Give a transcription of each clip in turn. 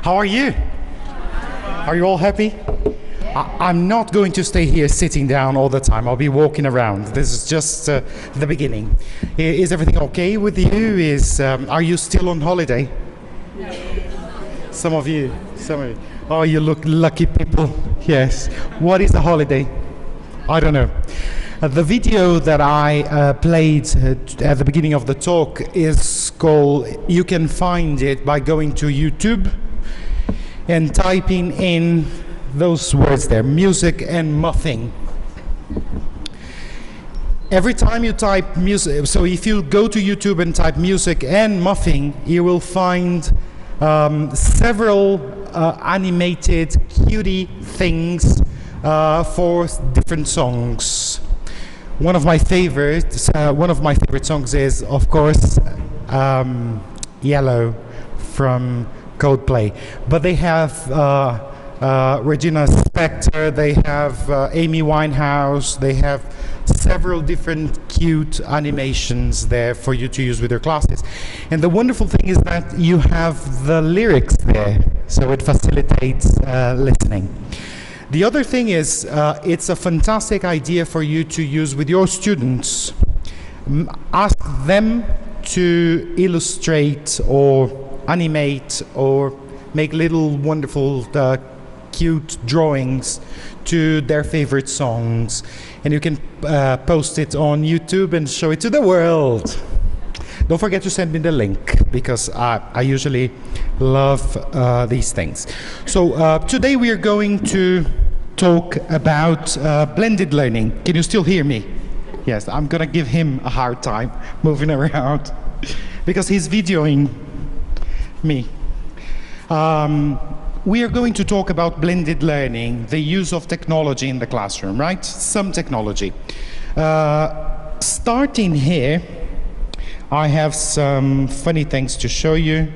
How are you? Are you all happy? I'm not going to stay here sitting down all the time. I'll be walking around. This is just the beginning. Is everything okay with you? Are you still on holiday? Some of you. Oh, you look lucky people. Yes. What is a holiday? I don't know. The video that I played at the beginning of the talk is called, you can find it by going to YouTube and typing in those words there, music and muffing. Every time you type music, so if you go to YouTube and type music and muffing, you will find several animated cutie things for different songs. One of my favorite songs is, of course, Yellow from Coldplay. But they have Regina Spektor, they have Amy Winehouse, they have several different cute animations there for you to use with your classes. And the wonderful thing is that you have the lyrics there, so it facilitates listening. The other thing is, it's a fantastic idea for you to use with your students. Ask them to illustrate or animate or make little wonderful cute drawings to their favorite songs, and you can post it on YouTube and show it to the world. Don't forget to send me the link, because I usually love these things. So today we are going to talk about blended learning. Can you still hear me? Yes, I'm gonna give him a hard time moving around because he's videoing me. We are going to talk about blended learning, the use of technology in the classroom, right? Some technology. Starting here, I have some funny things to show you.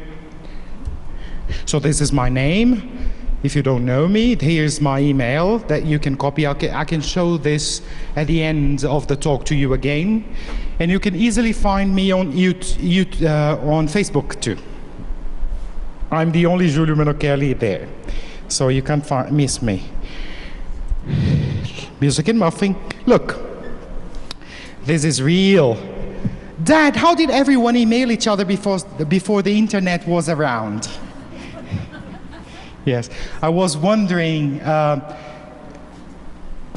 So this is my name. If you don't know me, here's my email that you can copy. I can show this at the end of the talk to you again. And you can easily find me on on Facebook too. I'm the only Julio Menochelli there, so you can't miss me. Music and muffing. Look, this is real. Dad, how did everyone email each other before the internet was around? Yes, I was wondering,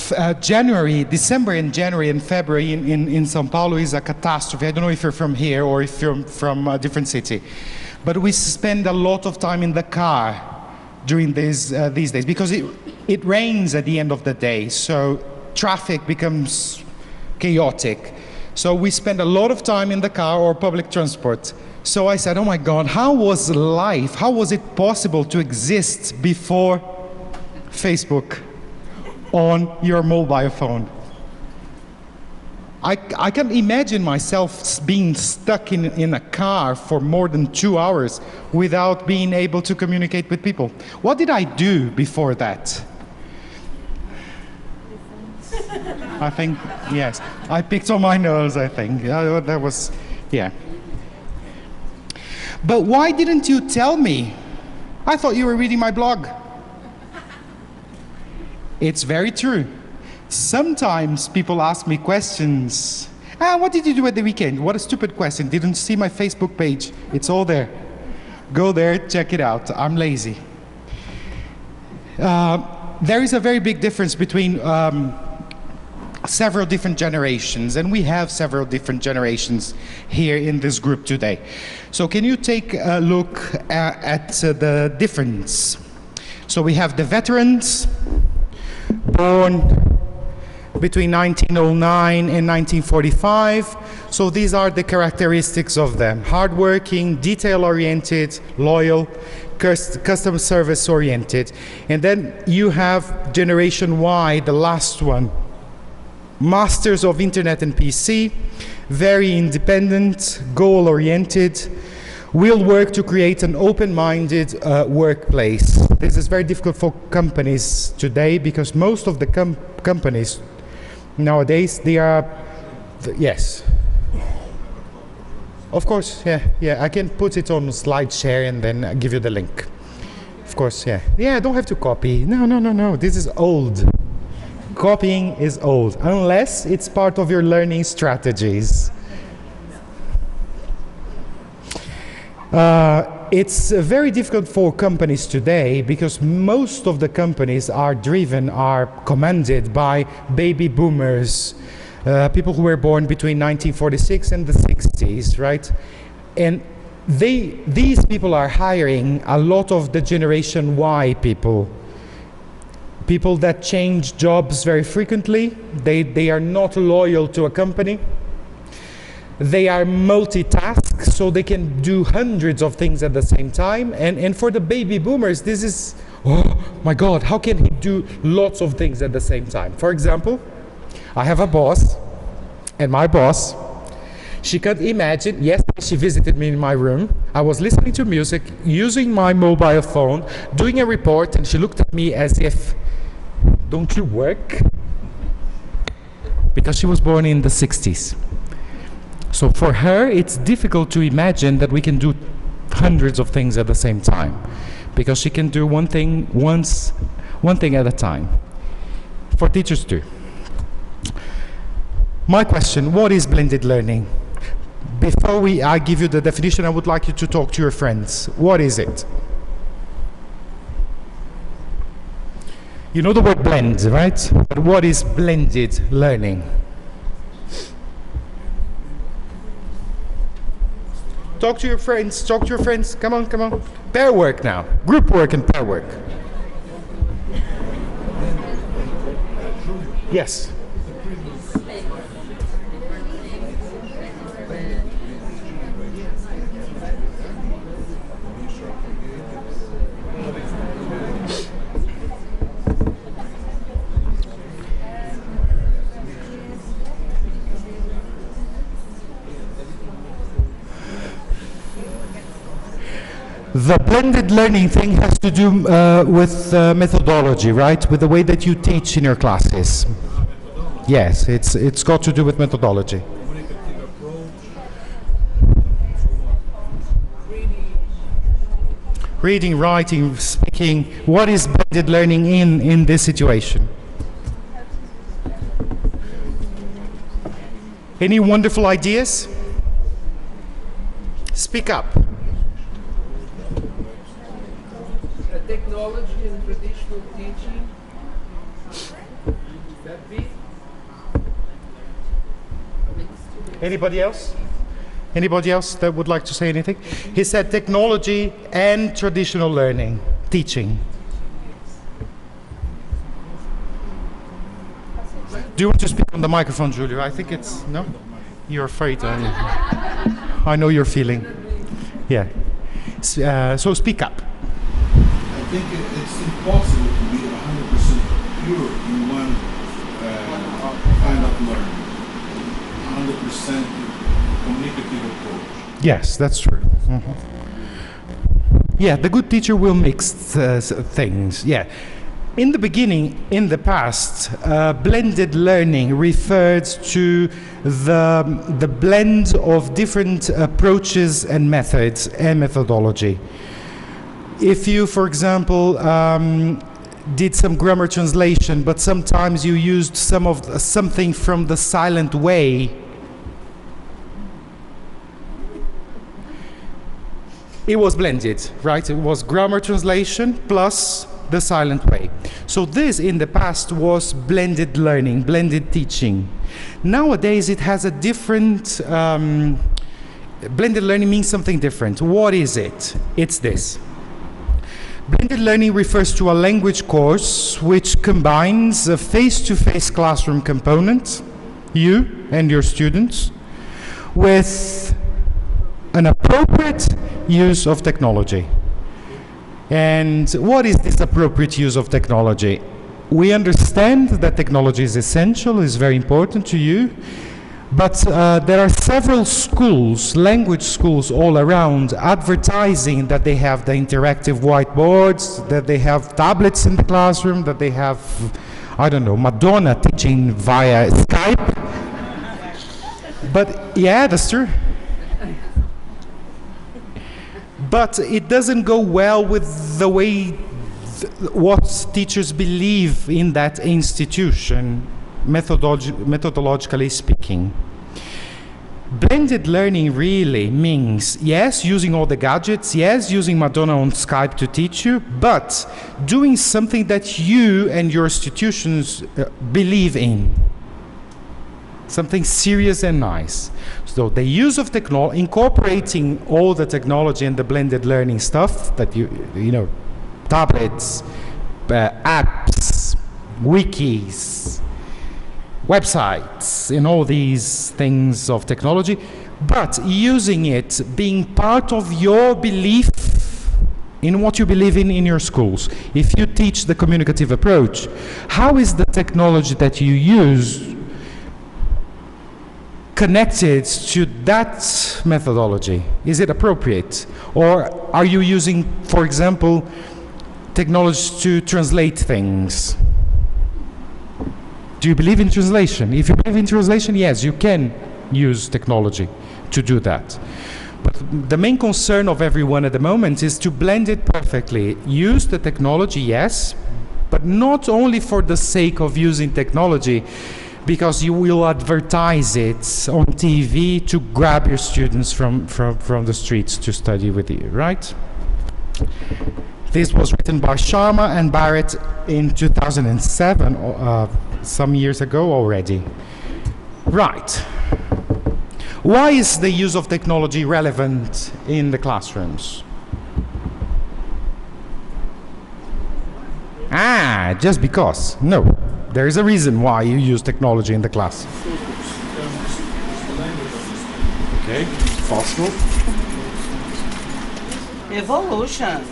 December and January and February in São Paulo is a catastrophe. I don't know if you're from here or if you're from a different city. But we spend a lot of time in the car during these days because it rains at the end of the day, so traffic becomes chaotic. So we spend a lot of time in the car or public transport. So I said, oh my God, how was life? How was it possible to exist before Facebook on your mobile phone? I can imagine myself being stuck in a car for more than 2 hours without being able to communicate with people. What did I do before that? I think, yes. I picked on my nose, I think. That was, yeah. But why didn't you tell me? I thought you were reading my blog. It's very true. Sometimes people ask me questions. What did you do at the weekend? What a stupid question. Didn't see my Facebook page. It's all there. Go there, check it out. I'm lazy. There is a very big difference between several different generations, and we have several different generations here in this group today. So can you take a look at the difference? So we have the veterans, born between 1909 and 1945. So these are the characteristics of them: hardworking, detail-oriented, loyal, customer service-oriented. And then you have Generation Y, the last one. Masters of Internet and PC, very independent, goal-oriented, will work to create an open-minded workplace. This is very difficult for companies today because most of the companies nowadays, they are, yes. Of course, yeah, I can put it on slide share and then give you the link. course, yeah. Yeah, I don't have to copy. No, no, no, no. This is old. Copying is old, unless it's part of your learning strategies. It's very difficult for companies today because most of the companies are commanded by baby boomers, people who were born between 1946 and the 60s, right? And these people are hiring a lot of the Generation Y people that change jobs very frequently. They are not loyal to a company. They are multitask, so they can do hundreds of things at the same time. And for the baby boomers, this is, oh my God, how can he do lots of things at the same time? For example, I have a boss, and my boss, she can't imagine, yesterday she visited me in my room, I was listening to music, using my mobile phone, doing a report, and she looked at me as if, don't you work? Because she was born in the 60s. So for her, it's difficult to imagine that we can do hundreds of things at the same time, because she can do one thing at a time. For teachers too. My question, what is blended learning? Before I give you the definition, I would like you to talk to your friends. What is it? You know the word blend, right? But what is blended learning? Talk to your friends, come on, come on. Pair work now, group work and pair work. Yes. The blended learning thing has to do with methodology, right? With the way that you teach in your classes. Yes, it's got to do with methodology. Reading, writing, speaking. What is blended learning in this situation? Any wonderful ideas? Speak up. Technology and traditional teaching. That be? Anybody else? Anybody else that would like to say anything? He said technology and traditional learning, teaching. Do you want to speak on the microphone, Julio? I think it's, no? You're afraid. I know your feeling. Yeah. So speak up. I think it's impossible to be 100% pure in one kind of learning. 100% communicative approach. Yes, that's true. Mm-hmm. Yeah, the good teacher will mix things. Yeah. In the beginning, in the past, blended learning referred to the blend of different approaches and methods and methodology. If you, for example, did some grammar translation, but sometimes you used something from the silent way, it was blended, right? It was grammar translation plus the silent way. So this, in the past, was blended learning, blended teaching. Nowadays, it has a different... blended learning means something different. What is it? It's this. Blended learning refers to a language course which combines a face-to-face classroom component, you and your students, with an appropriate use of technology. And what is this appropriate use of technology? We understand that technology is essential, is very important to you, but there are several schools, language schools all around, advertising that they have the interactive whiteboards, that they have tablets in the classroom, that they have, I don't know, Madonna teaching via Skype. But yeah, that's true. But it doesn't go well with the way what teachers believe in that institution, methodologically speaking. Blended learning really means, yes, using all the gadgets, yes, using Madonna on Skype to teach you, but doing something that you and your institutions believe in. Something serious and nice. So the use of technology, incorporating all the technology and the blended learning stuff that you know, tablets, apps, wikis, websites, and all these things of technology, but using it, being part of your belief in what you believe in your schools. If you teach the communicative approach, how is the technology that you use connected to that methodology? Is it appropriate? Or are you using, for example, technology to translate things? Do you believe in translation? If you believe in translation, yes, you can use technology to do that. But the main concern of everyone at the moment is to blend it perfectly. Use the technology, yes, but not only for the sake of using technology, because you will advertise it on TV to grab your students from the streets to study with you, right? This was written by Sharma and Barrett in 2007, some years ago already. Right. Why is the use of technology relevant in the classrooms? Just because. No. There is a reason why you use technology in the class. Okay. Possible. Evolution.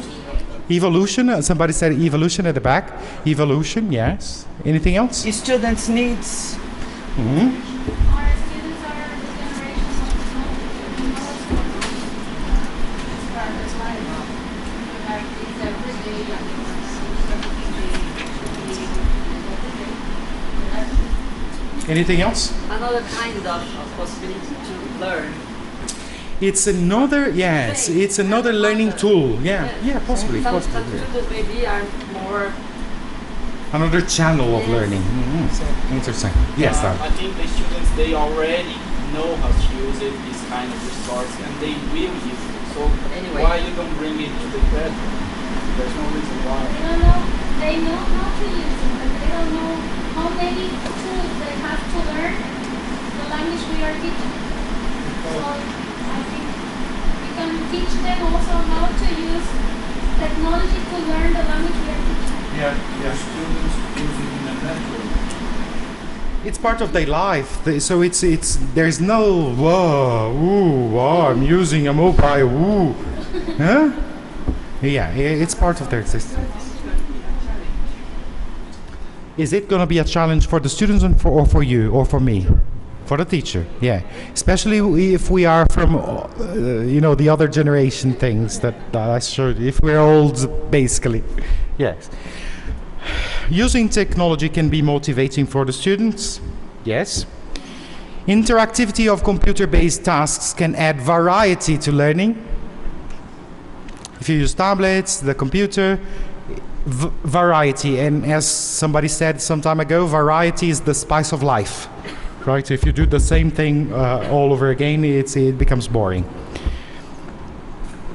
Evolution. Somebody said evolution at the back. Evolution, yes. Anything else? Students' needs. Mm-hmm. Our students are the generation of Anything else? Another kind of possibility to learn. It's another, yes, it's another learning tool. Yeah, yeah, possibly. Some possibly. students maybe are more. Another channel of Yes. learning. Interesting. Yes, sir. I think the students, they already know how to use it, this kind of resource, and they will use it. So Anyway. why you don't bring it to the classroom? There's no reason why. They know how to use it, but they don't know how many tools they have to learn the language we are teaching. So I think we can teach them also how to use technology to learn the language we are teaching. Yeah, students use it in a network. It's part of their life, so it's there's no whoa, ooh, wow, I'm using a mobile, ooh, huh? Yeah, it's part of their existence. Is it going to be a challenge for the students or for you or for me? For the teacher, yeah. Especially if we are from, the other generation things that I showed you. If we're old, basically, yes. Using technology can be motivating for the students, yes. Interactivity of computer-based tasks can add variety to learning. If you use tablets, the computer, variety, and as somebody said some time ago, variety is the spice of life, right? If you do the same thing all over again, it becomes boring.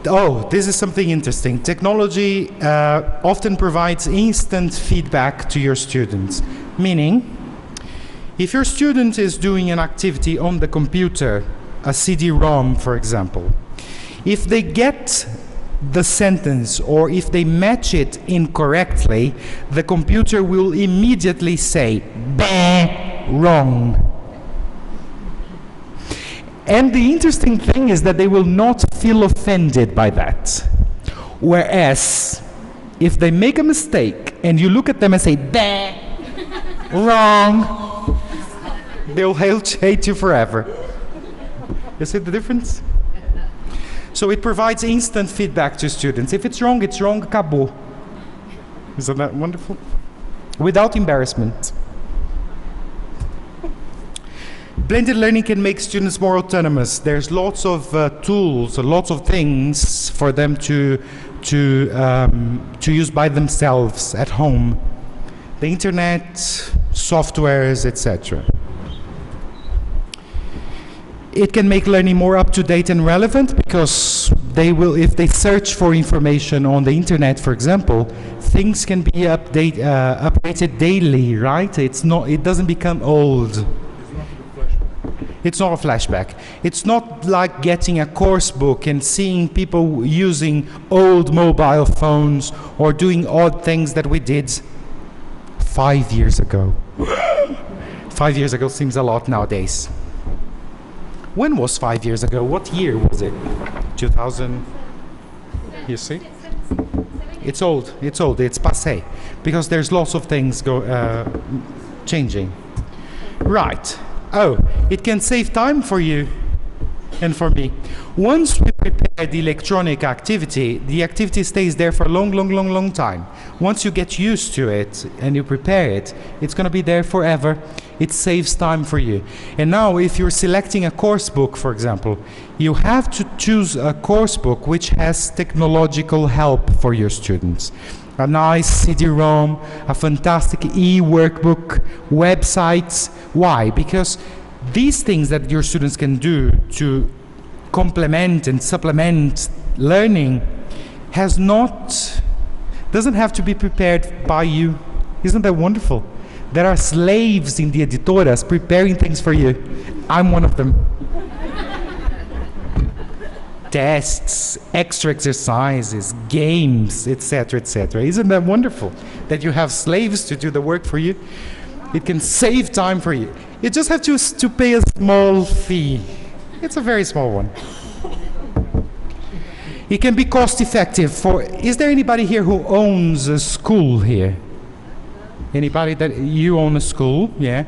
Oh, this is something interesting. Technology often provides instant feedback to your students, meaning if your student is doing an activity on the computer, a CD-ROM, for example, if they get the sentence or if they match it incorrectly, the computer will immediately say, "Bah, wrong." And the interesting thing is that they will not feel offended by that. Whereas, if they make a mistake and you look at them and say, "Bah, wrong," they'll hate you forever. You see the difference? So it provides instant feedback to students. If it's wrong, acabou. Isn't that wonderful? Without embarrassment. Blended learning can make students more autonomous. There's lots of tools, lots of things for them to to use by themselves at home. The internet, softwares, etc. It can make learning more up-to-date and relevant because they will, if they search for information on the internet, for example, things can be updated daily, right? It doesn't become old. It's not a flashback. It's not like getting a course book and seeing people using old mobile phones or doing odd things that we did 5 years ago. 5 years ago seems a lot nowadays. When was 5 years ago? What year was it? 2000? You see? It's old. It's old. It's passé. Because there's lots of things changing. Right. Oh, it can save time for you and for me. Once we prepare the electronic activity, the activity stays there for a long time. Once you get used to it and you prepare it, it's going to be there forever. It saves time for you. And now if you're selecting a course book, for example, you have to choose a course book which has technological help for your students. A nice CD-ROM, a fantastic e-workbook, websites. Why? Because these things that your students can do to complement and supplement learning doesn't have to be prepared by you. Isn't that wonderful? There are slaves in the editoras preparing things for you. I'm one of them. Tests, extra exercises, games, etc., etc. Isn't that wonderful that you have slaves to do the work for you? It can save time for you. You just have to pay a small fee. It's a very small one. It can be cost effective for... Is there anybody here who owns a school here? Anybody that you own a school? Yeah.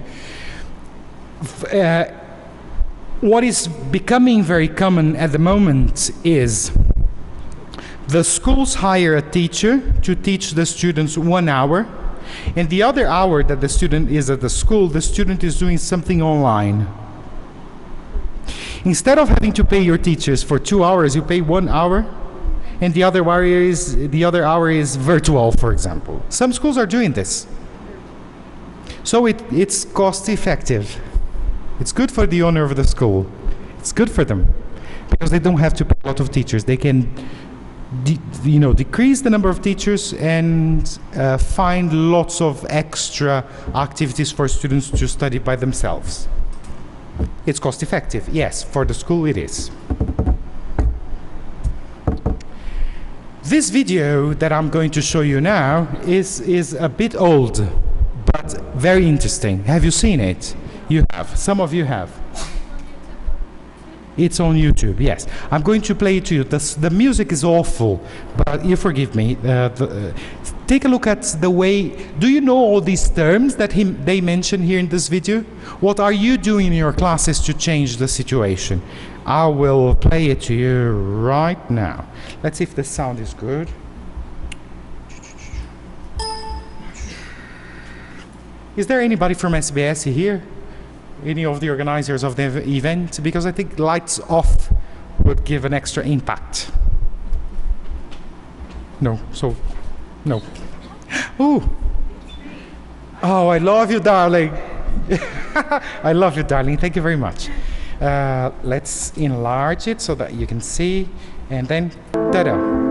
What is becoming very common at the moment is the schools hire a teacher to teach the students 1 hour, and the other hour that the student is at the school, the student is doing something online. Instead of having to pay your teachers for 2 hours, you pay 1 hour, and the other hour is virtual, for example. Some schools are doing this. So it's cost effective. It's good for the owner of the school. It's good for them because they don't have to pay a lot of teachers. They can decrease the number of teachers and find lots of extra activities for students to study by themselves. It's cost effective. Yes, for the school it is. This video that I'm going to show you now is a bit old, but very interesting. Have you seen it? You have. Some of you have. It's on YouTube, yes. I'm going to play it to you. The music is awful, but you forgive me. Take a look at the way... Do you know all these terms that they mention here in this video? What are you doing in your classes to change the situation? I will play it to you right now. Let's see if the sound is good. Is there anybody from SBS here? Any of the organizers of the event? Because I think lights off would give an extra impact. No, so, no. Ooh. Oh, I love you, darling. I love you, darling. Thank you very much. Let's enlarge it so that you can see. And then, ta-da.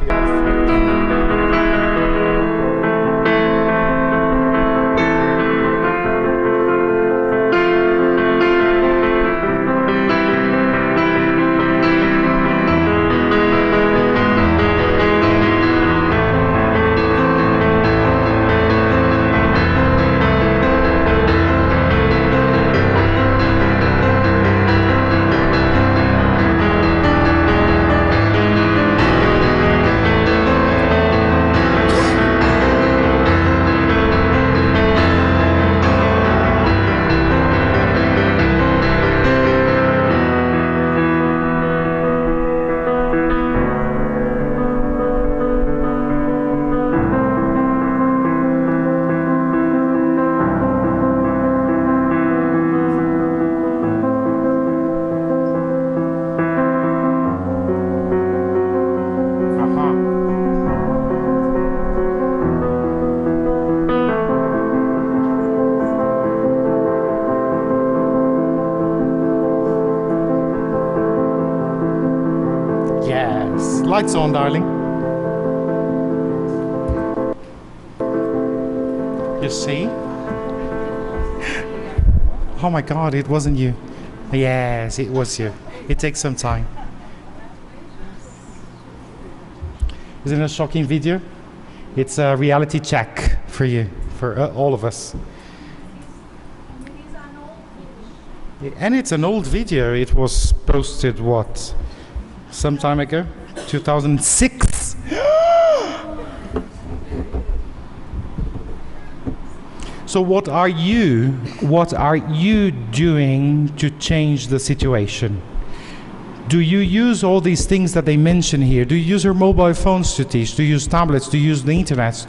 be off. Yes. Lights on, darling. You see? Oh my God, it wasn't you. Yes, it was you. It takes some time. Isn't it a shocking video? It's a reality check for you, for all of us. And it's an old video. It was posted, what, some time ago? 2006? So what are you doing to change the situation? Do you use all these things that they mention here? Do you use your mobile phones to teach? Do you use tablets? Do you use the internet?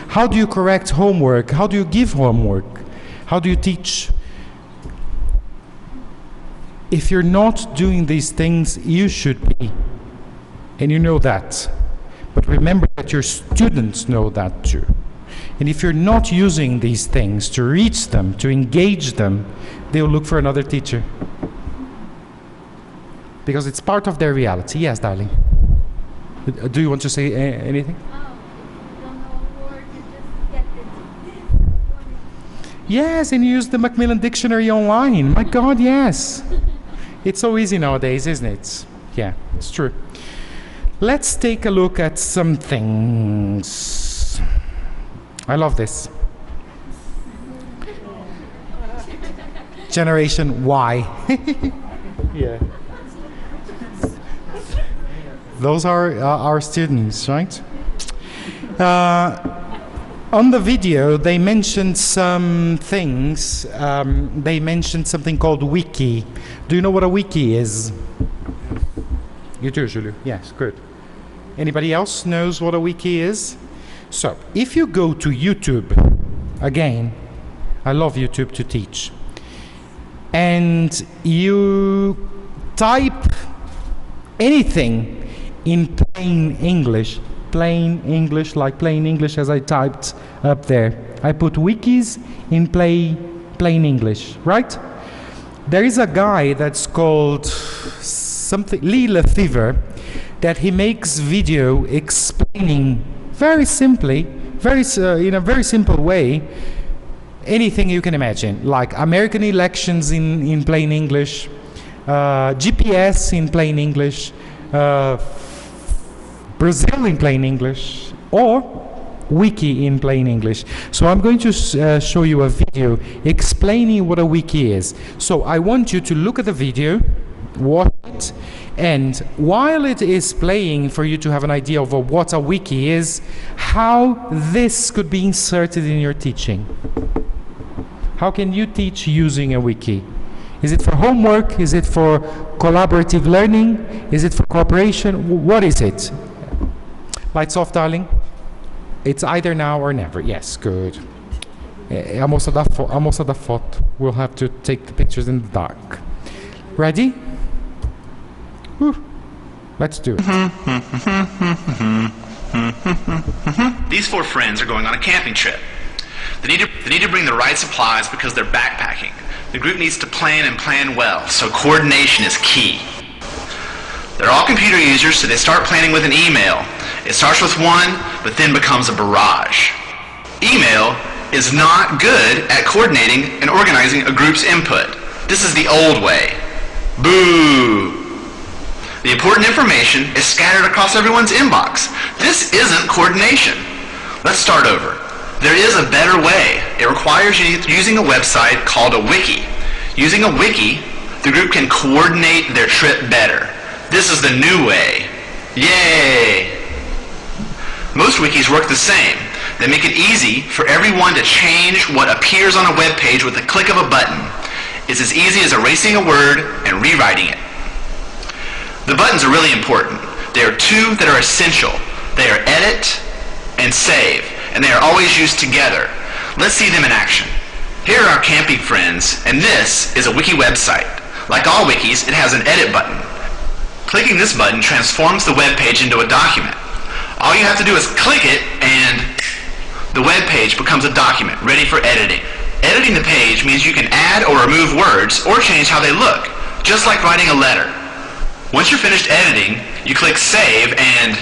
How do you correct homework? How do you give homework? How do you teach? If you're not doing these things, you should be. And you know that. But remember that your students know that too. And if you're not using these things to reach them, to engage them, they'll look for another teacher. Because it's part of their reality. Yes, darling. Do you want to say anything? Yes, and you use the Macmillan dictionary online. My God, yes. It's so easy nowadays, isn't it? Yeah, it's true. Let's take a look at some things. I love this. Generation Y. Yeah. Those are our students, right? On the video, they mentioned some things. They mentioned something called wiki. Do you know what a wiki is? You do, Julio? Yes, good. Anybody else knows what a wiki is? So, if you go to YouTube, again, I love YouTube to teach, and you type anything in plain English, like plain English as I typed up there. I put wikis in plain English, right? There is a guy that's called something, Lee Lefevre, that he makes video explaining very simply, in a very simple way, anything you can imagine, like American elections in plain English, GPS in plain English, Brazil in plain English, or wiki in plain English. So I'm going to show you a video explaining what a wiki is. So I want you to look at the video, watch it, and while it is playing, for you to have an idea of what a wiki is, how this could be inserted in your teaching. How can you teach using a wiki? Is it for homework? Is it for collaborative learning? Is it for cooperation? What is it? Lights off, darling. It's either now or never. Yes, good. A moça da foto. We'll have to take the pictures in the dark. Ready? Whew. Let's do it. These four friends are going on a camping trip. They need to bring the right supplies because they're backpacking. The group needs to plan and plan well, so coordination is key. They're all computer users, so they start planning with an email, It starts with one, but then becomes a barrage. Email is not good at coordinating and organizing a group's input. This is the old way. Boo! The important information is scattered across everyone's inbox. This isn't coordination. Let's start over. There is a better way. It requires using a website called a wiki. Using a wiki, the group can coordinate their trip better. This is the new way. Yay! Most wikis work the same. They make it easy for everyone to change what appears on a web page with the click of a button. It's as easy as erasing a word and rewriting it. The buttons are really important. There are two that are essential. They are edit and save, and they are always used together. Let's see them in action. Here are our camping friends, and this is a wiki website. Like all wikis, it has an edit button. Clicking this button transforms the web page into a document. All you have to do is click it, and the web page becomes a document ready for editing. Editing the page means you can add or remove words or change how they look, just like writing a letter. Once you're finished editing, you click Save and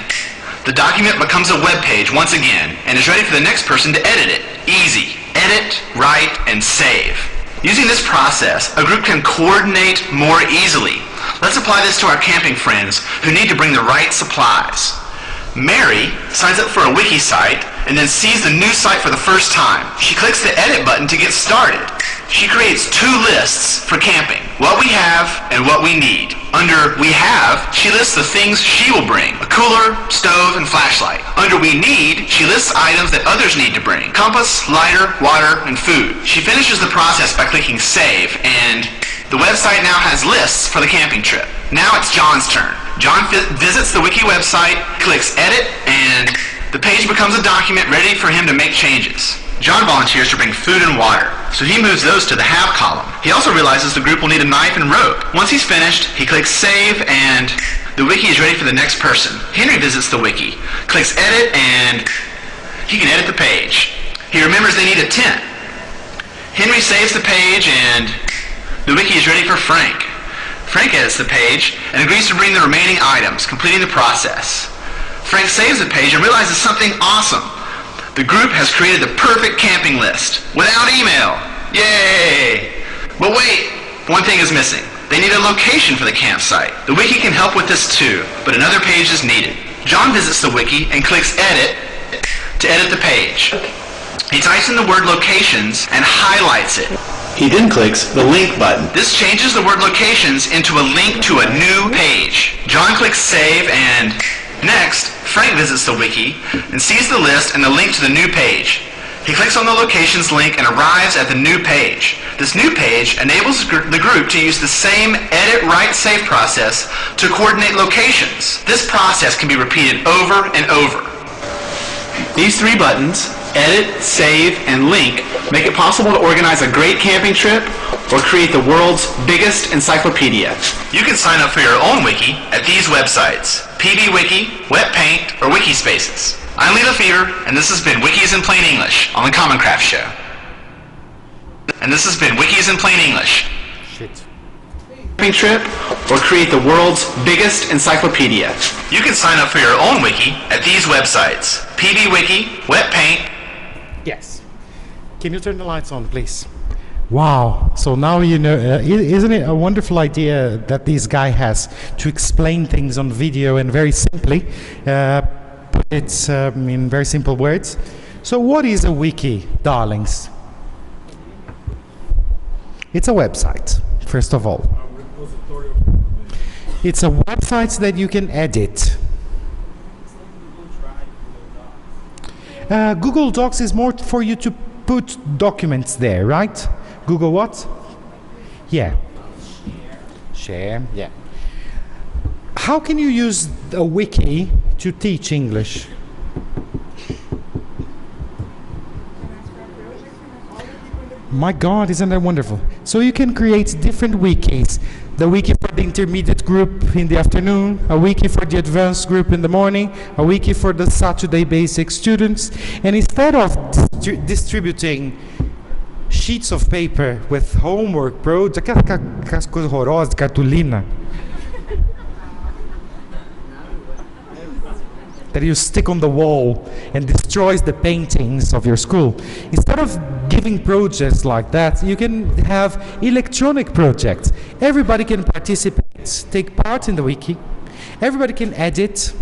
the document becomes a web page once again and is ready for the next person to edit it. Easy. Edit, write, and save. Using this process, a group can coordinate more easily. Let's apply this to our camping friends who need to bring the right supplies. Mary signs up for a wiki site and then sees the new site for the first time. She clicks the edit button to get started. She creates two lists for camping, what we have and what we need. Under we have, she lists the things she will bring, a cooler, stove, and flashlight. Under we need, she lists items that others need to bring, compass, lighter, water, and food. She finishes the process by clicking save, and the website now has lists for the camping trip. Now it's John's turn. John visits the wiki website, clicks edit, and the page becomes a document ready for him to make changes. John volunteers to bring food and water, so he moves those to the have column. He also realizes the group will need a knife and rope. Once he's finished, he clicks save, and the wiki is ready for the next person. Henry visits the wiki, clicks edit, and he can edit the page. He remembers they need a tent. Henry saves the page, and the wiki is ready for Frank. Frank edits the page and agrees to bring the remaining items, completing the process. Frank saves the page and realizes something awesome. The group has created the perfect camping list without email. Yay! But wait, one thing is missing. They need a location for the campsite. The wiki can help with this too, but another page is needed. John visits the wiki and clicks edit to edit the page. He types in the word locations and highlights it. He then clicks the link button. This changes the word locations into a link to a new page. John clicks save, and next, Frank visits the wiki and sees the list and the link to the new page. He clicks on the locations link and arrives at the new page. This new page enables the group to use the same edit, write, save process to coordinate locations. This process can be repeated over and over. These three buttons, edit, save, and link, make it possible to organize a great camping trip or create the world's biggest encyclopedia. You can sign up for your own wiki at these websites: PBWiki, WetPaint, or Wikispaces. I'm Lila Fever, and this has been Wikis in Plain English on the Common Craft Show. And this has been Wikis in Plain English. Camping trip or create the world's biggest encyclopedia. You can sign up for your own wiki at these websites: PBWiki, WetPaint. Yes. Can you turn the lights on, please? Wow. So now you know, isn't it a wonderful idea that this guy has to explain things on video and very simply, put it in very simple words. So what is a wiki, darlings? It's a website, first of all. It's a website that you can edit. Google Docs is more for you to put documents there, right? Google what? Yeah. Share, yeah. How can you use a wiki to teach English? My God, isn't that wonderful? So you can create different wikis. The wiki for the intermediate group in the afternoon, a wiki for the advanced group in the morning, a wiki for the Saturday basic students. And instead of distributing sheets of paper with homework, aquelas coisas horrorosas, cartolina. that you stick on the wall and destroys the paintings of your school. Instead of giving projects like that, you can have electronic projects. Everybody can participate, take part in the wiki. Everybody can edit.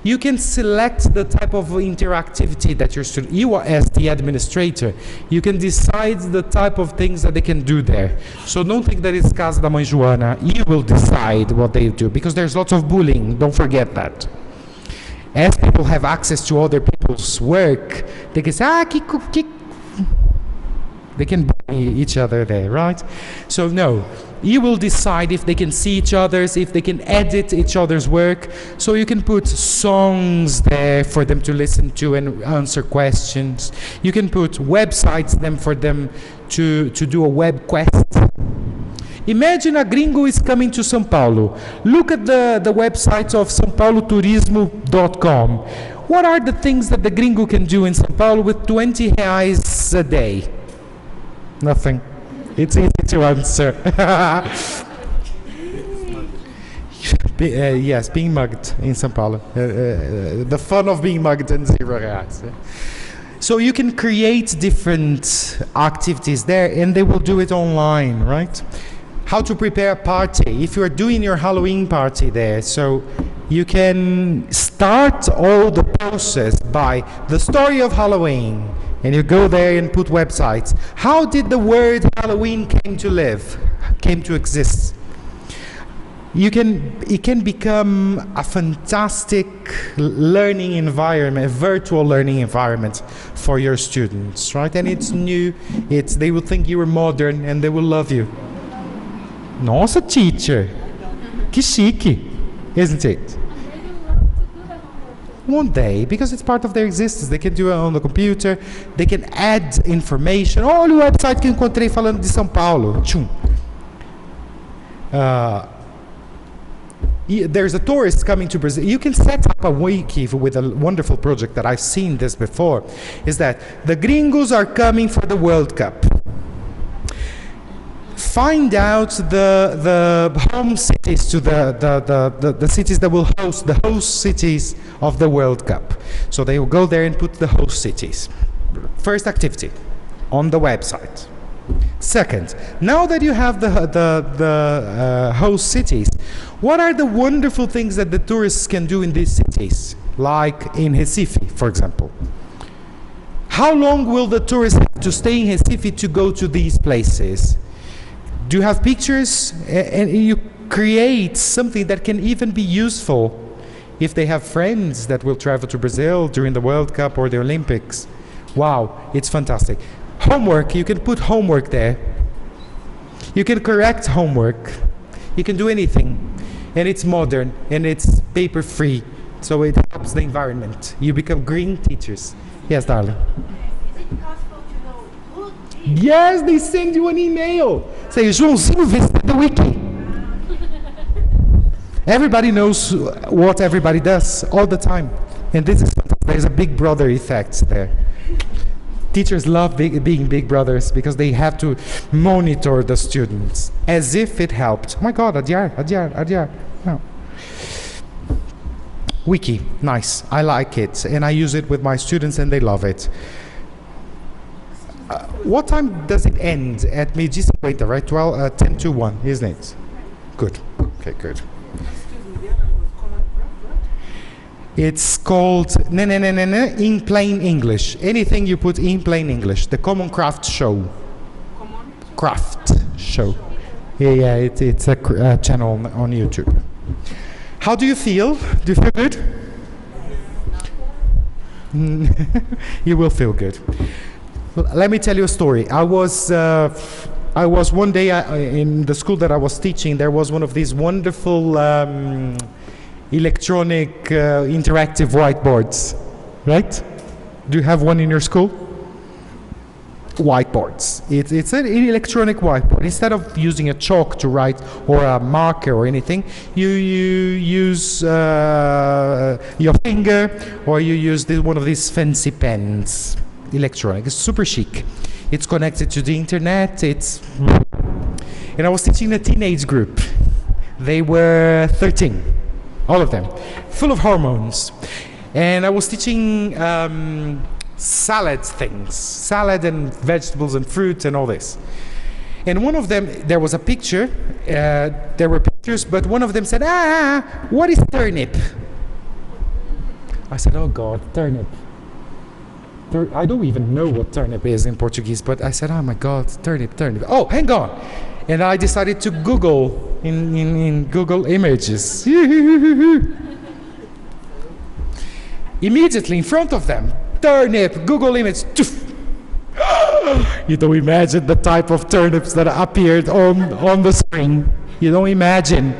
You can select the type of interactivity that your student, you are as the administrator, you can decide the type of things that they can do there. So don't think that it's Casa da Mãe Joana. You will decide what they do, because there's lots of bullying, don't forget that. As people have access to other people's work, they can say, they can bully each other there, right? So no, you will decide if they can see each other's, if they can edit each other's work. So you can put songs there for them to listen to and answer questions. You can put websites there for them to do a web quest. Imagine a gringo is coming to São Paulo. Look at the website of saopauloturismo.com. What are the things that the gringo can do in São Paulo with 20 reais a day? Nothing. It's easy to answer. Yes, being mugged in São Paulo. The fun of being mugged and 0 reais. So you can create different activities there, and they will do it online, right? How to prepare a party. If you're doing your Halloween party there, so you can start all the process by the story of Halloween. And you go there and put websites. How did the word Halloween came to exist? It can become a fantastic learning environment, a virtual learning environment for your students, right? And it's new. They will think you are modern and they will love you. Nossa, teacher, que chique, isn't it? One day, because it's part of their existence. They can do it on the computer, they can add information. Olha o website que eu encontrei falando de São Paulo. Tchum. There's a tourist coming to Brazil. You can set up a wiki with a wonderful project that I've seen this before, is that the gringos are coming for the World Cup. Find out the home cities to the cities that will host the host cities of the World Cup. So they will go there and put the host cities. First activity on the website. Second, now that you have the host cities, what are the wonderful things that the tourists can do in these cities? Like in Recife, for example. How long will the tourists have to stay in Recife to go to these places? Do you have pictures? And you create something that can even be useful if they have friends that will travel to Brazil during the World Cup or the Olympics. Wow, it's fantastic. Homework, you can put homework there. You can correct homework. You can do anything. And it's modern and it's paper free. So it helps the environment. You become green teachers. Yes, darling. Is it possible to know who Yes, they send you an email. Say, Joãozinho visited the wiki. Everybody knows what everybody does all the time. And this is fantastic. There's a big brother effect there. Teachers love being big brothers because they have to monitor the students as if it helped. Oh my God, adiar. No. Wiki, nice. I like it. And I use it with my students and they love it. What time does it end? At meio-dia 50, right? 10 to 1, isn't it? Good. Okay, good. It's called in plain English. Anything you put in plain English. The Common Craft Show. Craft Show. Yeah, it's a channel on YouTube. How do you feel? Do you feel good? You will feel good. Let me tell you a story. I was one day in the school that I was teaching. There was one of these wonderful electronic interactive whiteboards, right? Do you have one in your school? Whiteboards. It's an electronic whiteboard. Instead of using a chalk to write or a marker or anything, you use your finger, or you use one of these fancy pens. Electronic. It's super chic. It's connected to the internet. And I was teaching a teenage group. They were 13, all of them, full of hormones. And I was teaching salad things, salad and vegetables and fruit and all this. And one of them, there was a picture, there were pictures, but one of them said, what is turnip? I said, oh God, turnip. I don't even know what turnip is in Portuguese, but I said, oh my God, turnip. Oh, hang on. And I decided to Google in Google Images. Immediately in front of them, turnip, Google Image. You don't imagine the type of turnips that appeared on the screen. You don't imagine.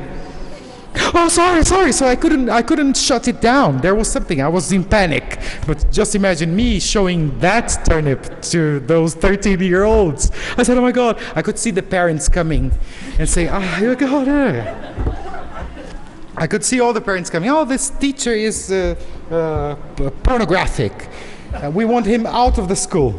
Oh, sorry. So I couldn't shut it down. There was something. I was in panic. But just imagine me showing that turnip to those 13-year-olds. I said, oh my God. I could see the parents coming and say, oh my God. I could see all the parents coming. Oh, this teacher is pornographic. We want him out of the school.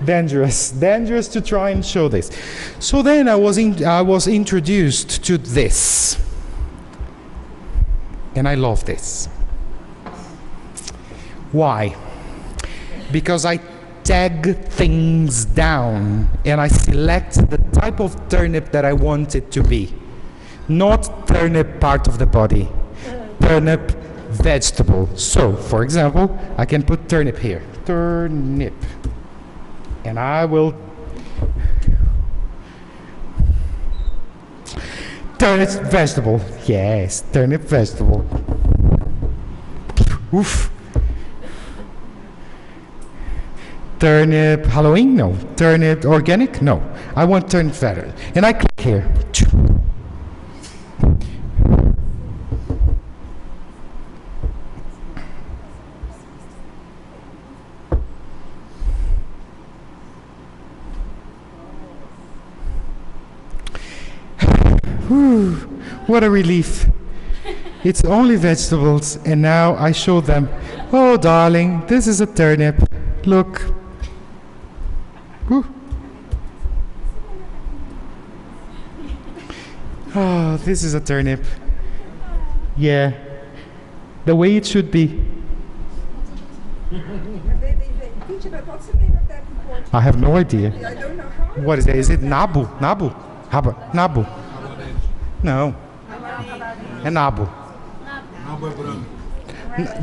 Dangerous to try and show this. So then I was introduced to this. And I love this. Why? Because I tag things down and I select the type of turnip that I want it to be. Not turnip part of the body. Turnip vegetable. So, for example, I can put turnip here. Turnip. And I will turnip vegetable. Yes, turnip vegetable. Oof. Turnip Halloween? No. Turnip organic? No. I want turnip vegetable. And I click here. Whew, what a relief. It's only vegetables, and now I show them, oh darling, this is a turnip. Look. Whew. Oh, this is a turnip. Yeah, the way it should be. I have no idea. What is it? Is it nabu? Nabu? Nabu? No. É nabo.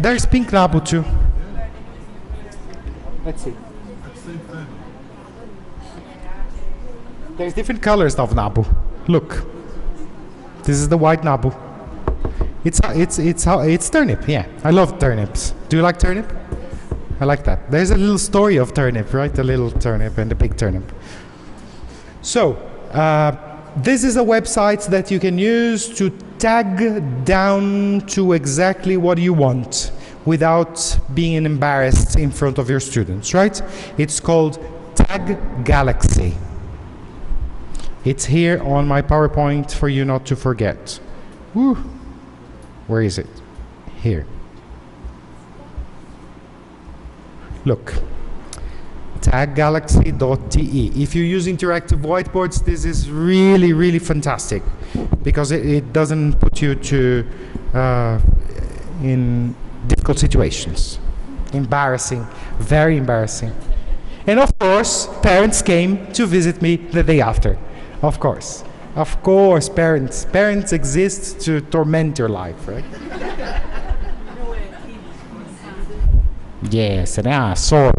There's pink nabo too. Let's see. There's different colors of nabo. Look. This is the white nabo. It's turnip. Yeah, I love turnips. Do you like turnip? I like that. There's a little story of turnip, right? The little turnip and the big turnip. So, this is a website that you can use to tag down to exactly what you want without being embarrassed in front of your students, right? It's called Tag Galaxy. It's here on my PowerPoint for you not to forget. Woo. Where is it? Here. Look. taggalaxy.te. If you use interactive whiteboards, this is really, really fantastic because it doesn't put you to in difficult situations. Embarrassing, very embarrassing. And of course, parents came to visit me the day after. Of course, parents exist to torment your life, right? Yes, and sorry.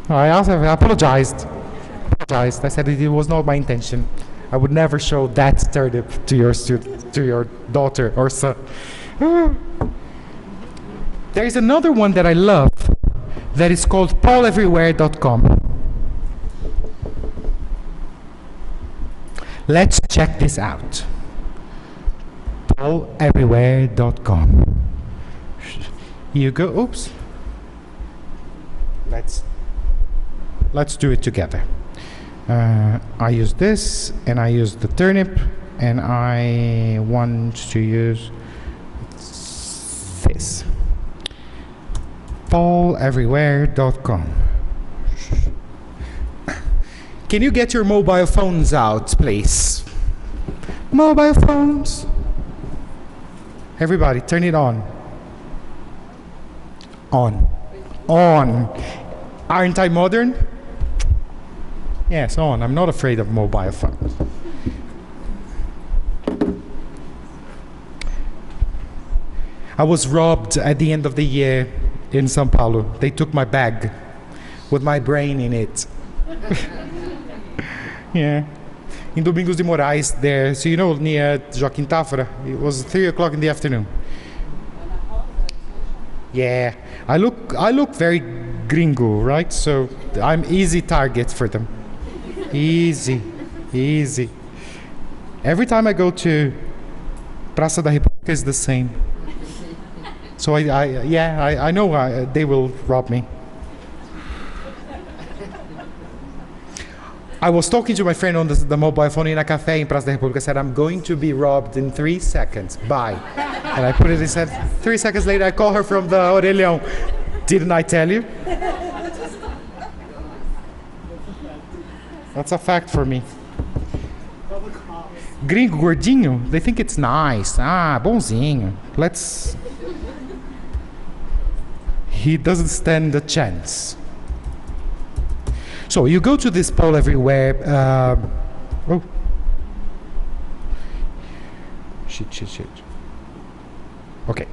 I apologized. I said it was not my intention. I would never show that turnip to your student, to your daughter or son. There is another one that I love that is called pauleverywhere.com. Let's check this out. pauleverywhere.com. You go. Oops. Let's do it together. I use this, and I use the turnip, and I want to use this. pauleverywhere.com. Can you get your mobile phones out, please? Mobile phones. Everybody, turn it on. On. On. Aren't I modern? Yes, on. I'm not afraid of mobile phones. I was robbed at the end of the year in São Paulo. They took my bag with my brain in it. Yeah. In Domingos de Moraes there, so you know, near Joaquim Tafra, it was 3 o'clock in the afternoon. Yeah, I look very gringo, right? So I'm easy target for them. Easy. Every time I go to Praça da República is the same. So I know they will rob me. I was talking to my friend on the mobile phone in a cafe in Praça da República. I said, I'm going to be robbed in 3 seconds. Bye. And I put it, he said, 3 seconds later, I call her from the Orelhão. Didn't I tell you? That's a fact for me. Gringo, gordinho, they think it's nice. Ah, bonzinho. Let's... He doesn't stand a chance. So you go to this poll everywhere. Oh. Shit. Okay.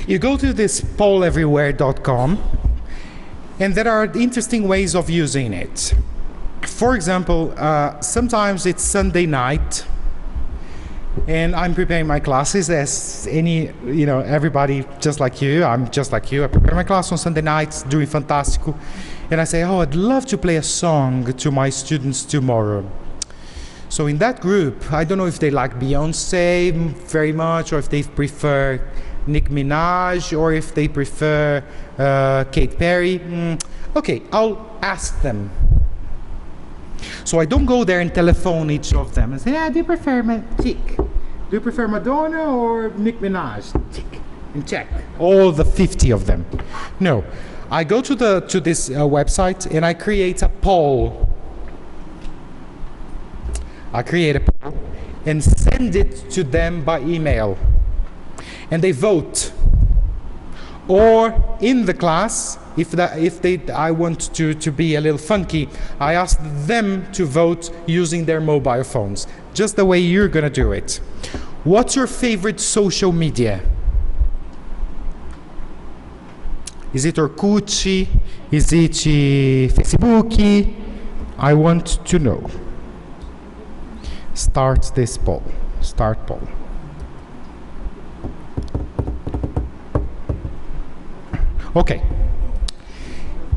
You go to this polleverywhere.com, and there are interesting ways of using it. For example, sometimes it's Sunday night, and I'm preparing my classes as everybody just like you. I'm just like you. I prepare my class on Sunday nights, doing fantástico. And I say, I'd love to play a song to my students tomorrow. So in that group, I don't know if they like Beyonce very much, or if they prefer Nicki Minaj, or if they prefer Katy Perry. Okay, I'll ask them. So I don't go there and telephone each of them and say, do you prefer Do you prefer Madonna or Nicki Minaj? Tick. And check all the 50 of them. No. I go to this website and I create a poll. I create a poll and send it to them by email. And they vote. Or in the class, if I want to be a little funky, I ask them to vote using their mobile phones. Just the way you're gonna do it. What's your favorite social media? Is it Orkut? Is it Facebook? I want to know. Start this poll. Start poll. Okay.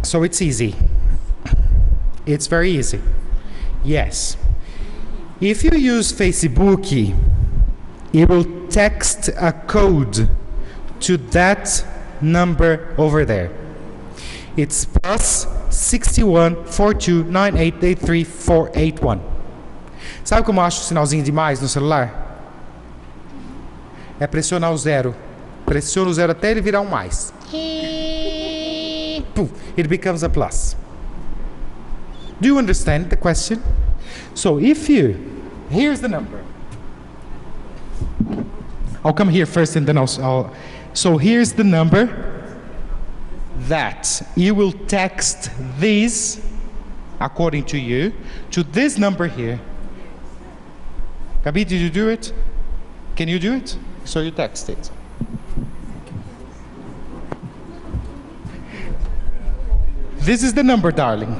So it's easy. It's very easy. Yes. If you use Facebook, it will text a code to that number over there. It's plus 61 42 98 83 481. Sabe como eu acho o sinalzinho de mais no celular? É pressionar o zero. Pressiona o zero até ele virar um mais. Poof, it becomes a plus. Do you understand the question? So here's the number. I'll come here first and then so here's the number that you will text this, according to you, to this number here. Gabi, did you do it? Can you do it? So you text it. This is the number, darling.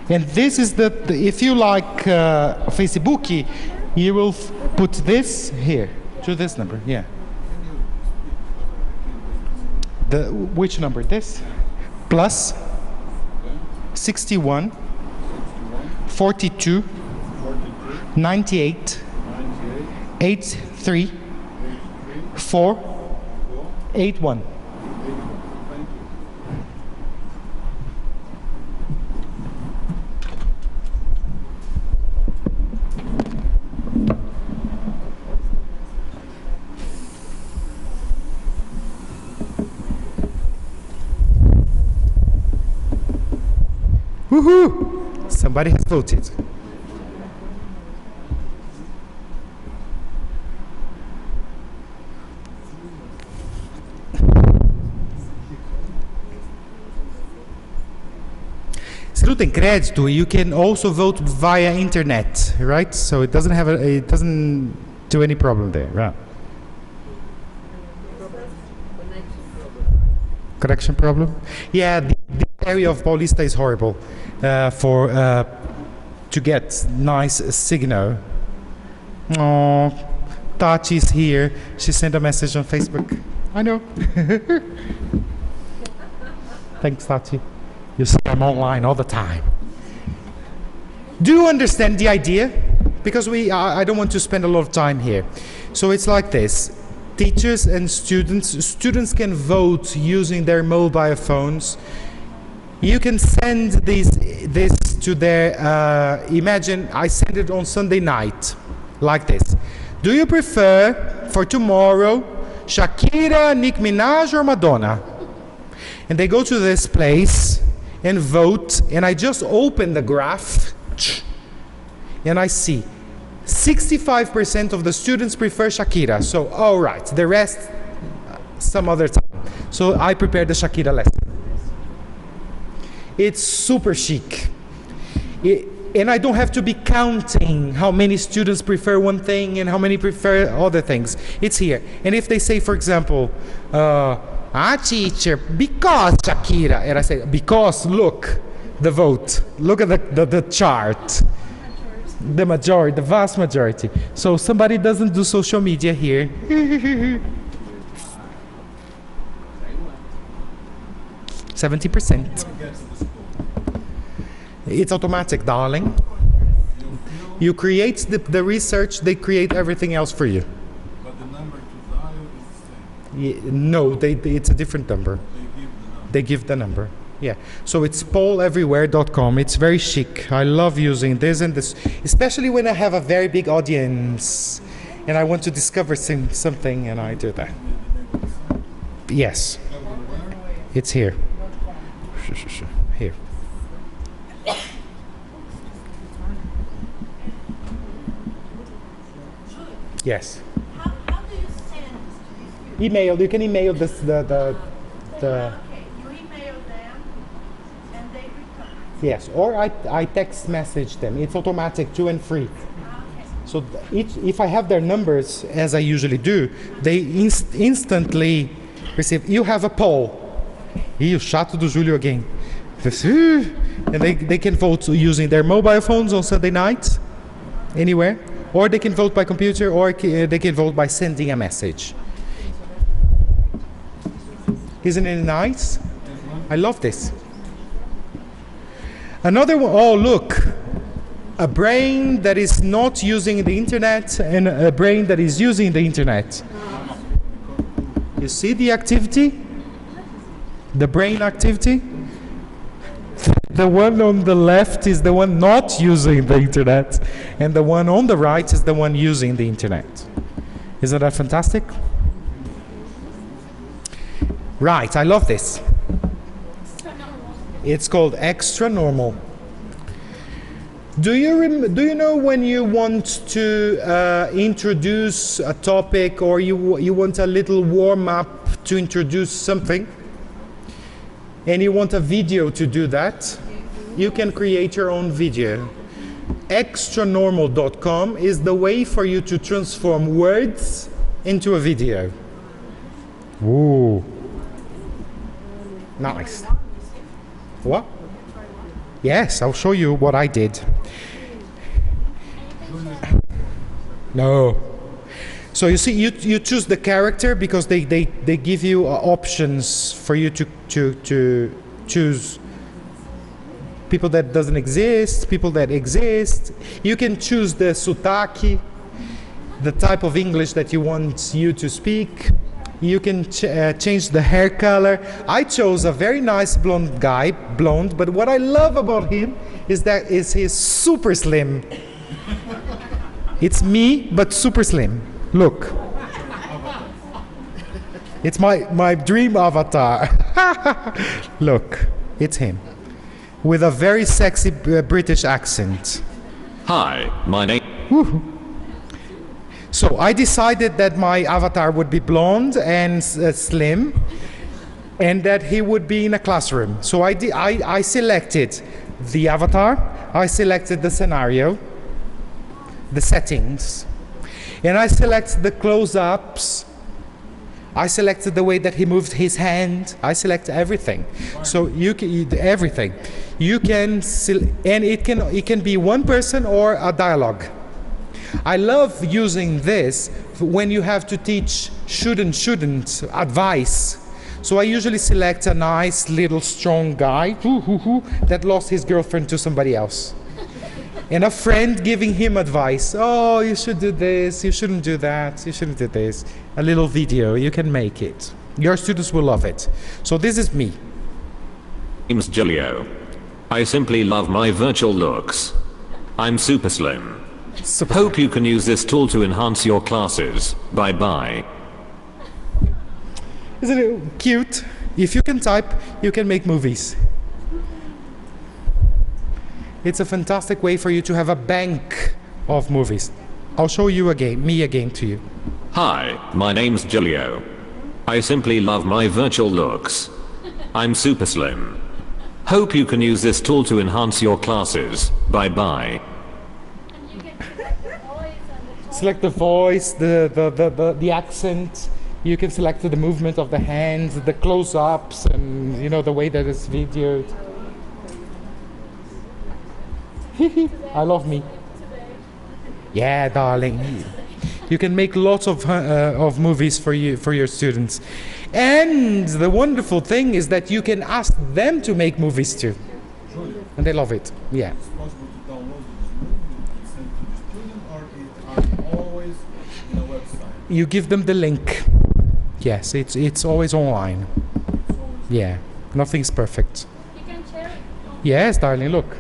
And this is if you like Facebook, you will put this here, to this number, yeah. Which number? This? Plus 61 42 98 83 481. Woohoo! Somebody has voted. Instituto tem crédito, you can also vote via internet, right? So it doesn't do any problem there, right? Connection problem? Yeah, the area of Paulista is horrible to get nice signal. Oh, Tati's here. She sent a message on Facebook. I know. Thanks, Tati. You see, I'm online all the time. Do you understand the idea? Because I don't want to spend a lot of time here. So it's like this. Teachers and students can vote using their mobile phones. You can send this to their, imagine I send it on Sunday night, like this. Do you prefer for tomorrow Shakira, Nicki Minaj or Madonna? And they go to this place and vote, and I just open the graph and I see 65% of the students prefer Shakira. So, all right, the rest some other time. So I prepared the Shakira lesson. It's super chic. And I don't have to be counting how many students prefer one thing and how many prefer other things. It's here. And if they say, for example, teacher, because Shakira, and I say, because, look, the vote. Look at the chart. The majority, the vast majority. So somebody doesn't do social media here. 70%. It's automatic, darling. You create the research, they create everything else for you. But the number to dial is the same. No, it's a different number. They give the number. Yeah, so it's polleverywhere.com. It's very chic. I love using this and this, especially when I have a very big audience and I want to discover something, and I do that. Yes, it's here. Here. Yes. How do you send to these people? Email. You can email this the. Okay, you email them and they return. Yes, or I text message them. It's automatic, 2 and 3. Okay. So if I have their numbers, as I usually do, they instantly receive. You have a poll. Ih, o chato do Julio again. And they can vote using their mobile phones on Sunday night, anywhere. Or they can vote by computer, or they can vote by sending a message. Isn't it nice? I love this. Another one, oh look, a brain that is not using the internet and a brain that is using the internet. You see the activity? The brain activity? The one on the left is the one not using the internet, and the one on the right is the one using the internet. Isn't that fantastic? Right, I love this. It's called extra normal. Do you know when you want to introduce a topic, or you want a little warm up to introduce something, and you want a video to do that? You can create your own video. Extranormal.com is the way for you to transform words into a video. Ooh. Nice. What? Yes, I'll show you what I did. No. So you see, you choose the character because they give you options for you to choose people that doesn't exist, people that exist. You can choose the sotaque, the type of English that you want you to speak. You can change the hair color. I chose a very nice blonde guy, but what I love about him is that he's super slim. It's me, but super slim. Look. It's my dream avatar. Look, it's him. With a very sexy British accent. Hi, my name... Woo-hoo. So I decided that my avatar would be blonde and slim, and that he would be in a classroom. So I selected the avatar, I selected the scenario, the settings, and I selected the close-ups, I selected the way that he moved his hand, I select everything. So you can, everything. You can, and it can be one person or a dialogue. I love using this when you have to teach shouldn't advice. So I usually select a nice little strong guy that lost his girlfriend to somebody else. And a friend giving him advice. Oh, you should do this, you shouldn't do that, you shouldn't do this. A little video, you can make it. Your students will love it. So this is me. My name's Julio. I simply love my virtual looks. I'm super slim. Hope you can use this tool to enhance your classes. Bye bye. Isn't it cute? If you can type, you can make movies. It's a fantastic way for you to have a bank of movies. I'll show you me again to you. Hi, my name's Julio. I simply love my virtual looks. I'm super slim. Hope you can use this tool to enhance your classes. Bye bye. Select the voice, the accent. You can select the movement of the hands, the close-ups, and you know the way that it's videoed. I love me. Yeah, darling. You can make lots of movies for your students, and the wonderful thing is that you can ask them to make movies too, and they love it. Yeah. It's possible to download this movie and send to the student, or it are always in a website? You give them the link. Yes, it's always online. Yeah, nothing's perfect. You can share it. Yes, darling. Look,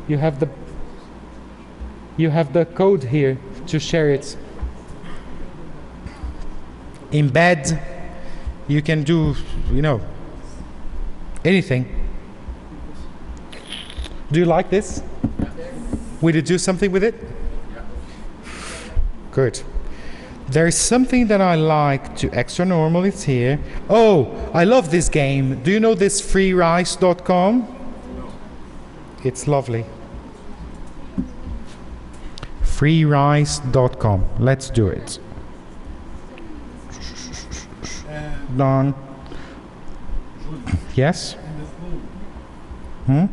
you have the code here to share it. Embed. You can do, anything. Do you like this? Will you do something with it? Good. There's something that I like to extra normal. It's here. Oh, I love this game. Do you know this freerice.com? It's lovely. Freerice.com. Let's do it. Done. Yes? Hmm?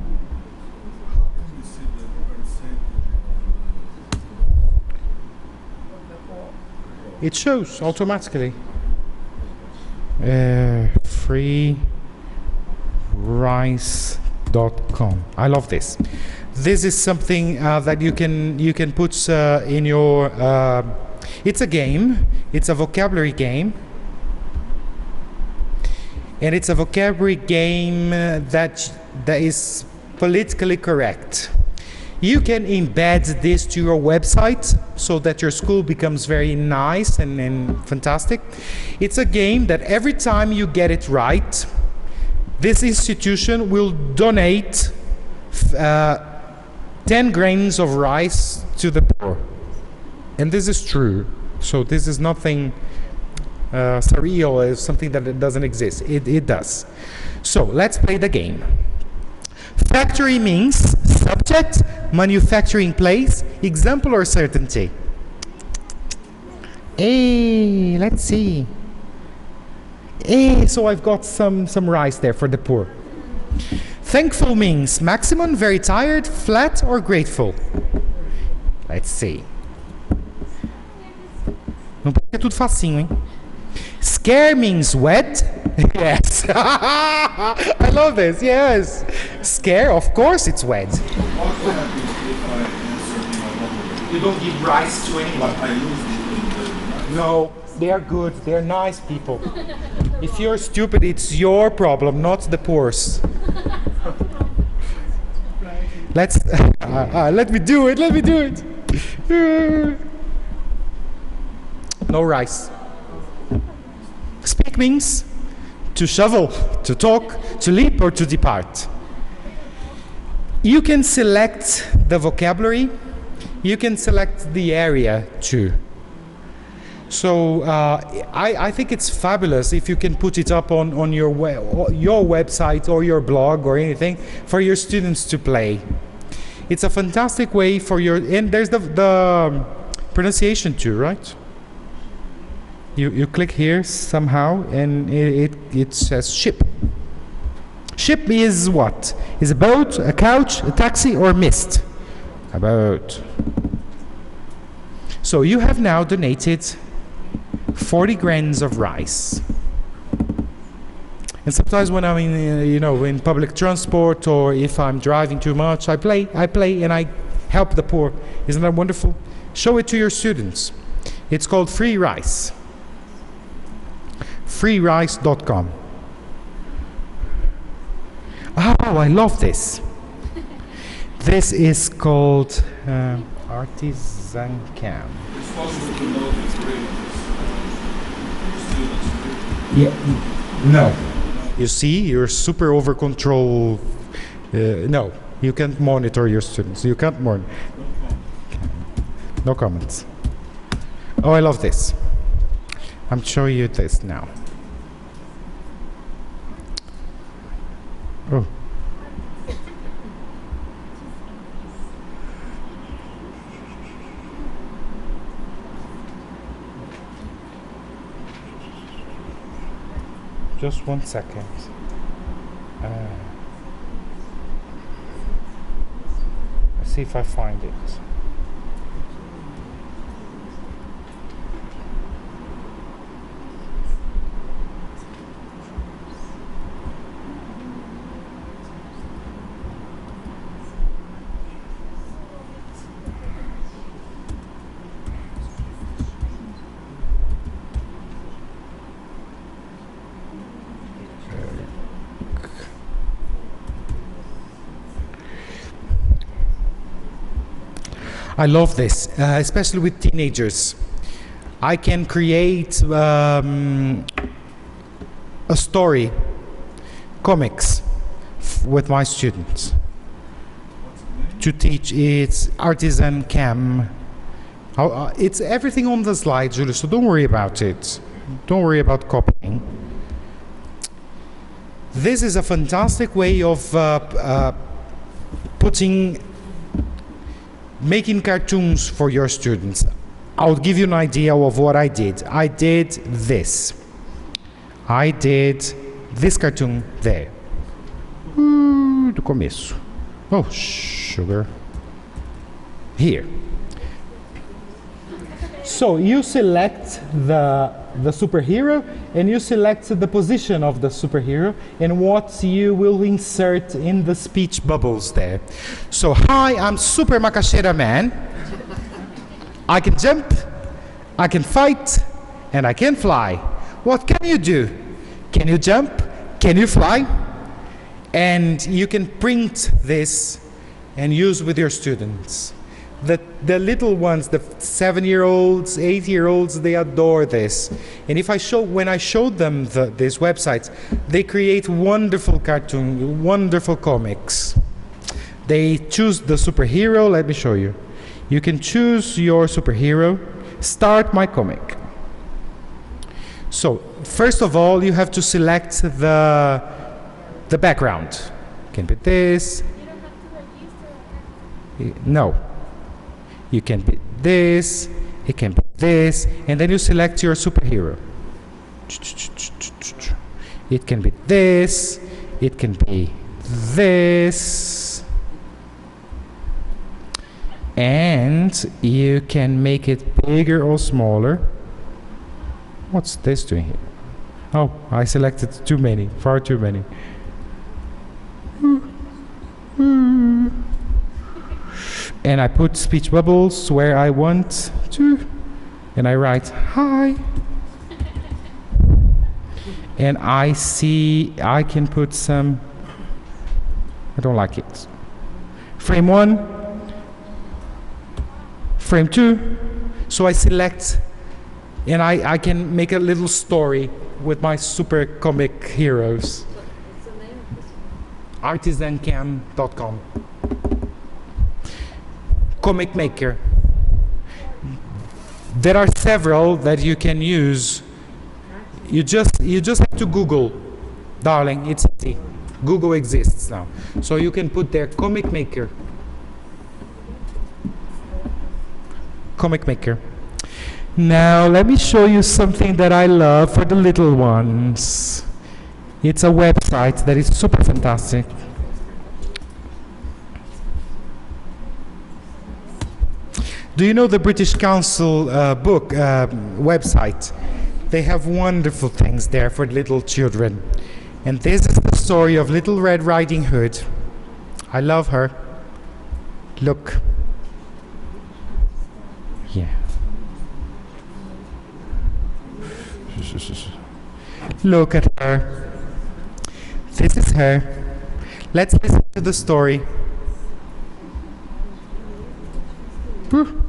It shows automatically. Freerice.com. I love this. This is something that you can put in your. It's a game. It's a vocabulary game. And it's a vocabulary game that is politically correct. You can embed this to your website so that your school becomes very nice and fantastic. It's a game that every time you get it right, this institution will donate 10 grains of rice to the poor. And this is true. So this is nothing surreal, is something that it doesn't exist. It does. So let's play the game. Factory means subject, manufacturing place, example or certainty. Hey, let's see. Hey, so I've got some rice there for the poor. Thankful means maximum, very tired, flat or grateful. Let's see. Não pode ser tudo facinho, hein? Scare means wet. Yes. I love this. Yes. Scare, of course it's wet. What happens if I answer in a wrong way? You don't give rice to anyone. But I lose the No, they are good. They're nice people. If you're stupid, it's your problem, not the poor's. Let me do it. Let me do it. No rice. Speak means to shovel, to talk, to leap, or to depart. You can select the vocabulary. You can select the area too. So I think it's fabulous if you can put it up on your website or your blog or anything for your students to play. It's a fantastic way for your, and there's the pronunciation too, right? You click here somehow and it says ship. Ship is what? Is a boat, a couch, a taxi, or mist? A boat. So you have now donated 40 grains of rice. And sometimes when I'm in public transport, or if I'm driving too much, I play and I help the poor. Isn't that wonderful? Show it to your students. It's called Free Rice. freerice.com. Oh, I love this. This is called Artisan Cam. It's possible to know these grades. Students. Yeah. No. You see, you're super over control. No, you can't monitor your students. You can't monitor. No comments. Oh, I love this. I'm showing you this now. Oh. Just 1 second. Let's see if I find it. I love this, especially with teenagers. I can create a story, comics, with my students. To teach, it's Artisan Cam. It's everything on the slide, Julio, so don't worry about it. Don't worry about copying. This is a fantastic way of making cartoons for your students. I'll give you an idea of what I did. I did this. I did this cartoon there. Do começo. Oh, sugar. Here. So you select the superhero, and you select the position of the superhero and what you will insert in the speech bubbles there. So, hi, I'm Super Macaxeira Man. I can jump, I can fight, and I can fly. What can you do? Can you jump? Can you fly? And you can print this and use with your students. The little ones, the 7-year-olds, 8-year-olds, they adore this. And when I showed them these websites, they create wonderful cartoons, wonderful comics. They choose the superhero. Let me show you. You can choose your superhero. Start my comic. So first of all, you have to select the background. Can be this. You don't have to register. No. You can be this, it can be this, and then you select your superhero. It can be this, it can be this, and you can make it bigger or smaller. What's this doing here? Oh, I selected too many, far too many. And I put speech bubbles where I want to, and I write hi. And I see I can put some, I don't like it. Frame 1, frame 2. So I select, and I can make a little story with my super comic heroes. What's the name of this? Artisancam.com. Comic maker. There are several that you can use. You just have to Google, darling. It's easy. Google exists now, so you can put there comic maker. Comic maker. Now let me show you something that I love for the little ones. It's a website that is super fantastic. Do you know the British Council book website? They have wonderful things there for little children. And this is the story of Little Red Riding Hood. I love her. Look. Yeah. Look at her. This is her. Let's listen to the story. Whew.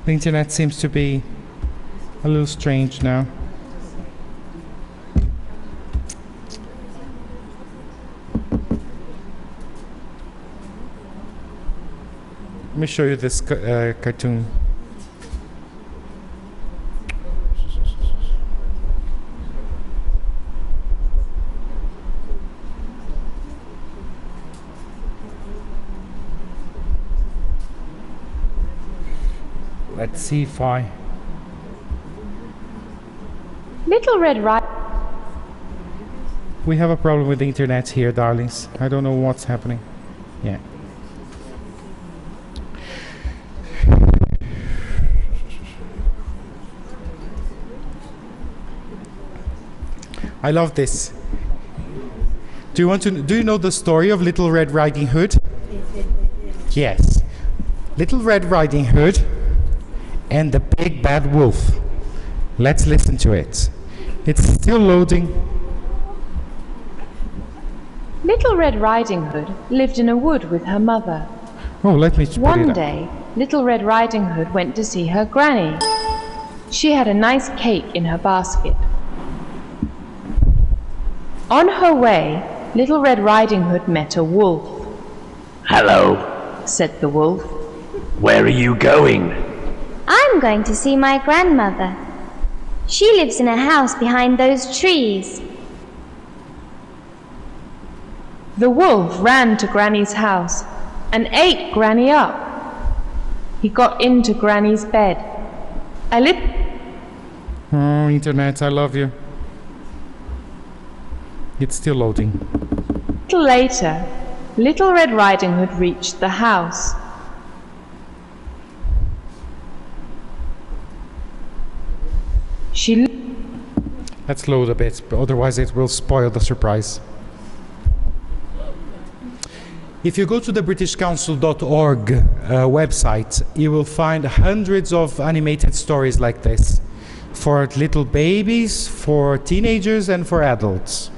The internet seems to be a little strange now. Let me show you this cartoon. Let's see if I... Little Red Riding... We have a problem with the internet here, darlings. I don't know what's happening. Yeah. I love this. Do you know the story of Little Red Riding Hood? Yes. Little Red Riding Hood and the Big Bad Wolf. Let's listen to it. It's still loading. Little Red Riding Hood lived in a wood with her mother. Oh, let me put it One up. day, Little Red Riding Hood went to see her granny. She had a nice cake in her basket. On her way, Little Red Riding Hood met a wolf. Hello, said the wolf. Where are you going? I'm going to see my grandmother. She lives in a house behind those trees. The wolf ran to Granny's house and ate Granny up. He got into Granny's bed. Oh, internet, I love you. It's still loading. A little later, Little Red Riding Hood reached the house. Let's load a bit, but otherwise it will spoil the surprise. If you go to the britishcouncil.org website, you will find hundreds of animated stories like this for little babies, for teenagers, and for adults.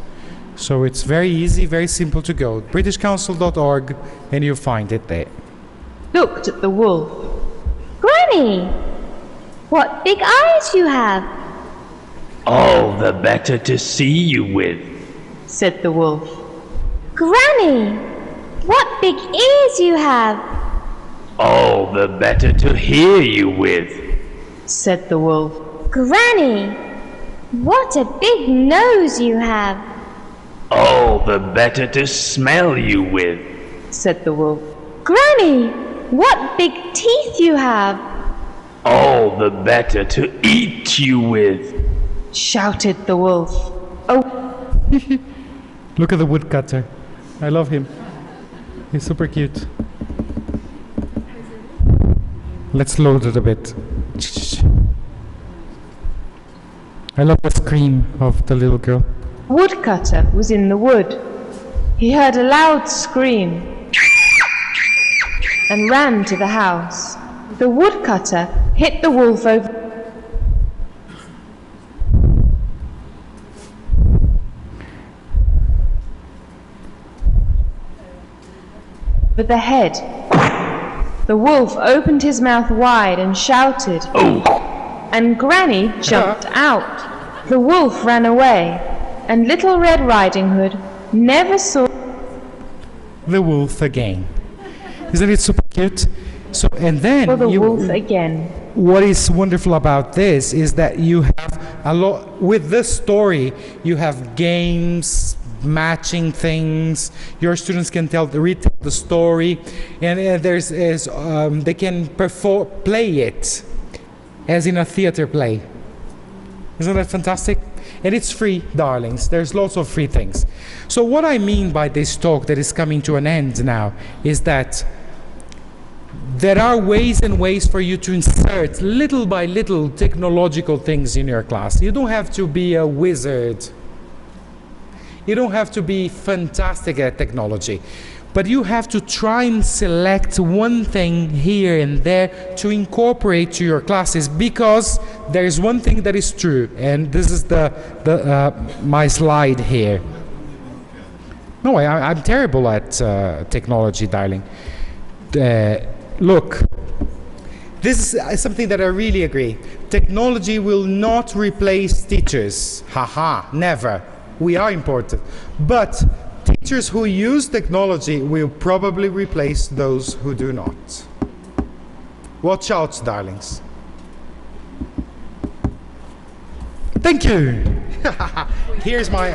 So it's very easy, very simple to go. britishcouncil.org, and you'll find it there. Looked at the wolf. Granny, what big eyes you have. All the better to see you with, said the wolf. Granny, what big ears you have. All the better to hear you with, said the wolf. Granny, what a big nose you have. All the better to smell you with, said the wolf. Granny, what big teeth you have. All the better to eat you with, shouted the wolf. Oh. Look at the woodcutter. I love him. He's super cute. Let's load it a bit. I love the scream of the little girl. Woodcutter was in the wood. He heard a loud scream and ran to the house. The woodcutter hit the wolf over the head. The wolf opened his mouth wide and shouted, "Oh!" And Granny jumped out. The wolf ran away, and Little Red Riding Hood never saw the wolf again. Isn't it super cute? So, and then For the wolf again. what is wonderful about this is that you have a lot, with this story, you have games, matching things. Your students can retell the story, and they can play it as in a theater play. Isn't that fantastic? And it's free, darlings. There's lots of free things. So what I mean by this talk that is coming to an end now is that there are ways and ways for you to insert little by little technological things in your class. You don't have to be a wizard. You don't have to be fantastic at technology. But you have to try and select one thing here and there to incorporate to your classes, because there is one thing that is true, and this is my slide here. No, I'm terrible at technology, darling. Look, this is something that I really agree. Technology will not replace teachers. Haha, never. We are important. But teachers who use technology will probably replace those who do not. Watch out, darlings. Thank you. Here's my